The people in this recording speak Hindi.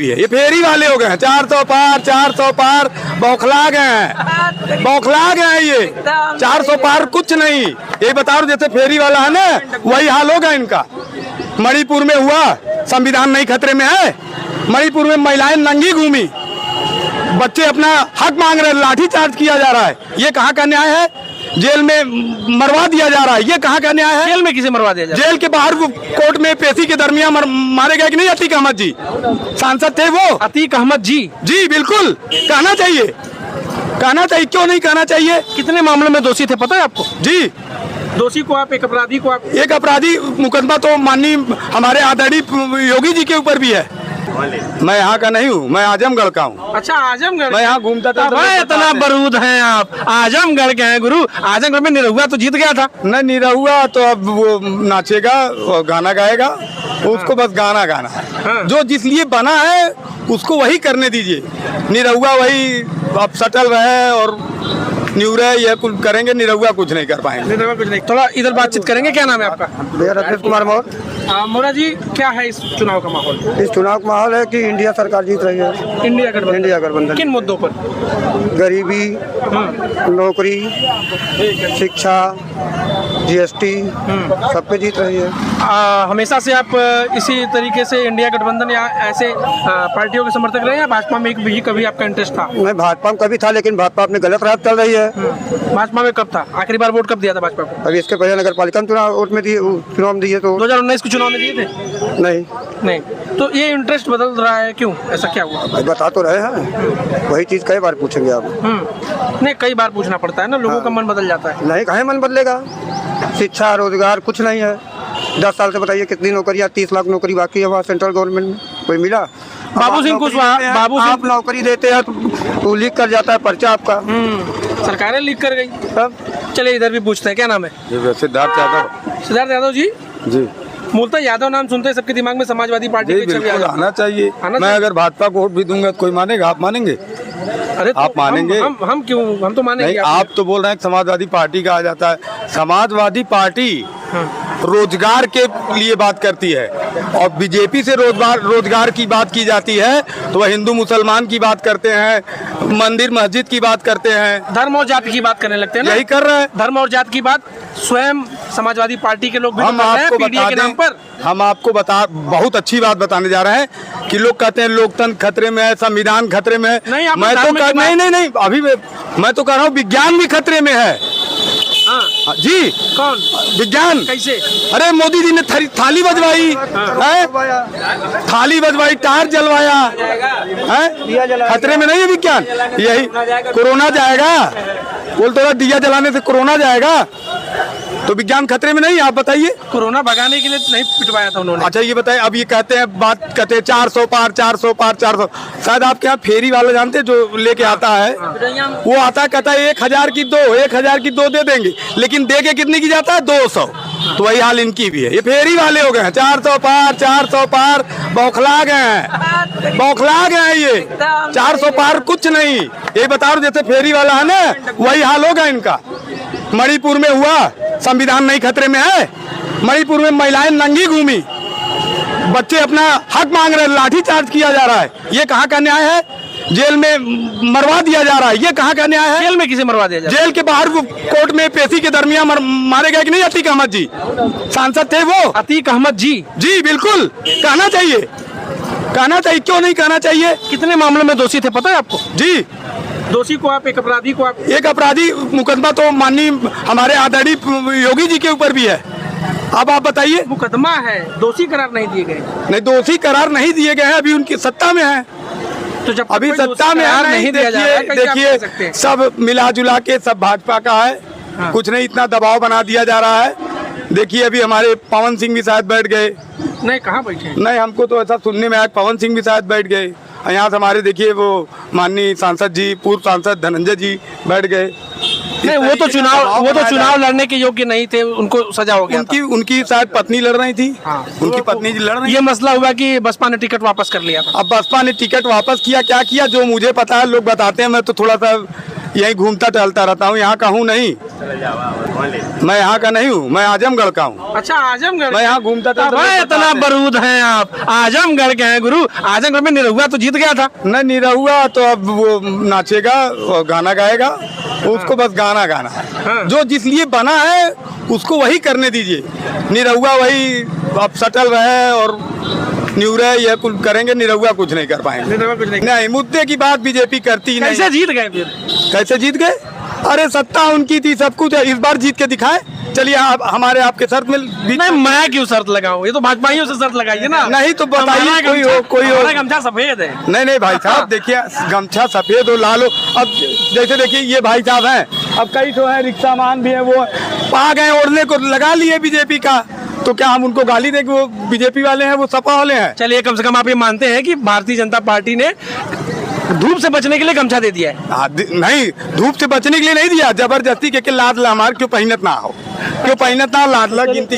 ये फेरी वाले हो गए हैं, 400 पार 400 पार, बौखला गए हैं ये 400 पार कुछ नहीं। ये बता रहा जैसे फेरी वाला है ना, वही हाल होगा इनका। मणिपुर में हुआ, संविधान नहीं खतरे में है। मणिपुर में महिलाएं नंगी घूमी, बच्चे अपना हक मांग रहे, लाठी चार्ज किया जा रहा है। ये कहाँ का न्याय है? जेल में मरवा दिया जा रहा है, ये कहाँ का न्याय है? जेल में किसे मरवा दिया जा रहा है? जेल के बाहर कोर्ट में पेशी के दरमियान मारे गए कि नहीं? अतीक अहमद जी सांसद थे वो। अतीक अहमद जी बिल्कुल कहना चाहिए, क्यों नहीं कहना चाहिए? कितने मामलों में दोषी थे पता है आपको? जी, दोषी को आप, एक अपराधी को आप। एक अपराधी मुकदमा तो माननीय हमारे आदरणीय योगी जी के ऊपर भी है। मैं यहाँ का नहीं हूँ, मैं आजमगढ़ का हूँ। अच्छा, आजमगढ़। मैं यहाँ घूमता था। इतना बरूद हैं आप, आजमगढ़ के हैं गुरु। आजमगढ़ में निरहुआ तो जीत गया था। नहीं, निरहुआ तो अब वो नाचेगा और गाना गाएगा, उसको बस गाना गाना है। जो जिस लिए बना है उसको वही करने दीजिए। निरहुआ वही अब सटल रहे और न्यूरे ये कुछ करेंगे, निरहुआ कुछ नहीं कर पाएंगे। निरहुआ कुछ नहीं। थोड़ा इधर बातचीत करेंगे। क्या नाम है आपका? रजनीश कुमार मौर्य। मोरा जी, क्या है इस चुनाव का माहौल? इस चुनाव का माहौल है कि इंडिया सरकार जीत रही है। इंडिया गठबंधन। किन मुद्दों पर? गरीबी, नौकरी, शिक्षा, जीएसटी, सब पे जीत रही है। हमेशा से आप इसी तरीके से इंडिया गठबंधन या ऐसे पार्टियों के समर्थक रहे, या भाजपा में भी कभी आपका इंटरेस्ट था? मैं भाजपा में कभी था, लेकिन भाजपा अपने गलत राह चल रही है। भाजपा में कब था? आखिरी बार वोट कब दिया था भाजपा को? अभी इसके पहले नगर पालिका में चुनाव में दिए तो 2019 के चुनाव में दिए थे? नहीं। तो ये इंटरेस्ट बदल रहा है, क्यों? ऐसा क्या हुआ? भाई बता तो रहे हैं, वही चीज कई बार पूछेंगे आप। नहीं, कई बार पूछना पड़ता है ना, लोगों का मन बदल जाता है। नहीं, कहीं मन बदलेगा? शिक्षा, रोजगार कुछ नहीं है। 10 साल से बताइए कितनी नौकरियाँ, 30 लाख नौकरी बाकी है वहाँ सेंट्रल गवर्नमेंट में, कोई मिला? बाबू सिंह कुशवाहा, आप नौकरी देते हैं तो लीक कर जाता है पर्चा आपका। सरकारें लीक कर गई। तब चलिए इधर भी पूछते हैं, क्या नाम है? सिद्धार्थ यादव जी। मूलतः यादव नाम सुनते हैं सबके दिमाग में समाजवादी पार्टी के छवि आना चाहिए। मैं अगर भाजपा को वोट भी दूंगा तो कोई मानेगा? आप मानेंगे? अरे तो आप मानेंगे? हम क्यों? हम तो मानेंगे। नहीं, आप तो बोल रहे हैं समाजवादी पार्टी कहा जाता है। समाजवादी पार्टी रोजगार के लिए बात करती है, और बीजेपी से रोजगार की बात की जाती है तो वह हिंदू मुसलमान की बात करते हैं, मंदिर मस्जिद की बात करते हैं, धर्म और जाति की बात करने लगते हैं ना। यही कर रहे हैं। धर्म और जाति की बात स्वयं समाजवादी पार्टी के लोग भी हम आपको बता दें, हम आपको बहुत अच्छी बात बताने जा रहे हैं कि लोग कहते हैं लोकतंत्र खतरे में है, संविधान खतरे में है। नहीं, नहीं, अभी मैं तो कह रहा हूँ विज्ञान भी खतरे में है। जी, कौन? विज्ञान। कैसे? अरे मोदी जी ने थाली बजवाई, टायर जलवाया है, खतरे में नहीं है विज्ञान। यही कोरोना जाएगा, बोल तो दिया जलाने से कोरोना जाएगा, तो विज्ञान खतरे में नहीं। आप बताइए। कोरोना भगाने के लिए नहीं पिटवाया था उन्होंने। अच्छा ये बताइए, अब ये कहते हैं 400 पार 400 पार 400। शायद आपके यहाँ फेरी वाला जानते हैं जो लेके आता है, वो आता है कहता है 1000 की 2 दे देंगे, लेकिन दे के कितने की जाता है? 200। तो वही हाल इनकी भी है। ये फेरी वाले हो गए हैं, 400 पार, बौखला गए हैं ये 400 पार कुछ नहीं। ये बता रहा जैसे फेरी वाला है ना, वही हाल होगा इनका। मणिपुर में हुआ, संविधान नहीं खतरे में है। मणिपुर में महिलाएं नंगी घूमी, बच्चे अपना हक मांग रहे, लाठी चार्ज किया जा रहा है। ये कहाँ का न्याय है? जेल में मरवा दिया जा रहा है, ये कहाँ का न्याय है? जेल में किसे मरवा दिया जा रहा है? जेल के बाहर कोर्ट में पेशी के दरमियान मारे गए कि नहीं? अतीक अहमद जी सांसद थे वो। अतीक अहमद जी बिल्कुल कहना चाहिए, क्यों नहीं कहना चाहिए? कितने मामलों में दोषी थे पता है आपको? जी, दोषी को आप, एक अपराधी को आप। एक अपराधी मुकदमा तो माननीय हमारे आदरणीय योगी जी के ऊपर भी है। अब आप बताइए। मुकदमा है, दोषी करार नहीं दिए गए। नहीं, दोषी करार नहीं दिए गए हैं, अभी उनकी सत्ता में है। तो जब अभी सत्ता में है, नहीं देखिए सब मिला जुला के सब भाजपा का है। कुछ नहीं, इतना दबाव बना दिया जा रहा है। देखिए अभी हमारे पवन सिंह भी शायद बैठ गए। नहीं, कहाँ बैठे? नहीं, हमको तो ऐसा सुनने में आया पवन सिंह भी शायद बैठ गए। यहाँ से हमारे देखिए वो माननीय सांसद जी, पूर्व सांसद धनंजय जी बैठ गए। नहीं, वो तो चुनाव लड़ने के योग्य नहीं थे, उनको सजा हो गया। उनकी शायद पत्नी लड़ रही थी। उनकी पत्नी लड़ रही। ये मसला हुआ कि बसपा ने टिकट वापस कर लिया था। अब बसपा ने टिकट वापस किया, क्या किया जो मुझे पता है लोग बताते हैं, मैं तो थोड़ा सा यहीं घूमता टहलता रहता हूँ, यहाँ का हूँ नहीं। मैं यहाँ का नहीं हूँ, मैं आजमगढ़ का हूँ। अच्छा, आजमगढ़। मैं यहाँ घूमता था। भाई इतना बरूद हैं आप, आजमगढ़ के हैं गुरु। आजमगढ़ में निरहुआ तो जीत गया था। नहीं, निरहुआ तो अब वो नाचेगा और गाना गाएगा, उसको बस गाना गाना है। हाँ। जो जिस लिए बना है उसको वही करने दीजिए। निरहुआ वही अब सटल रहे और न्यूरे ये कुल करेंगे, निरहुआ कुछ नहीं कर पाएंगे। निरहुआ कुछ नहीं। नहीं, मुद्दे की बात बीजेपी करती ही नहीं। कैसे जीत गए फिर? कैसे जीत गए? अरे सत्ता उनकी थी, सब कुछ है, इस बार जीत के दिखाए। चलिए आप हमारे आपके शर्त में नहीं, मैं क्यों शर्त लगाऊं? ये तो भाजपाइयों से शर्त लगाइए ना। नहीं तो बताइए, हमारा कोई हो, कोई हो। हमारा गमछा सफेद है। नहीं भाई साहब, देखिए गमछा सफेद हो लाल हो। अब जैसे देखिए ये भाई साहब हैं, अब कई तो हैं रिक्शा मान भी हैं, वो पा गए ओढ़ने को, लगा लिए बीजेपी का, तो क्या हम उनको गाली दें कि वो बीजेपी वाले हैं, वो सपा वाले हैं? चलिए, कम से कम आप ये मानते हैं कि भारतीय जनता पार्टी ने धूप से बचने के लिए गमछा दे दिया है? नहीं, धूप से बचने के लिए नहीं दिया, जबरदस्ती के लाद ला मार, क्यों पहनत ना हो, क्यों पहनत ना लाद ला गिनती।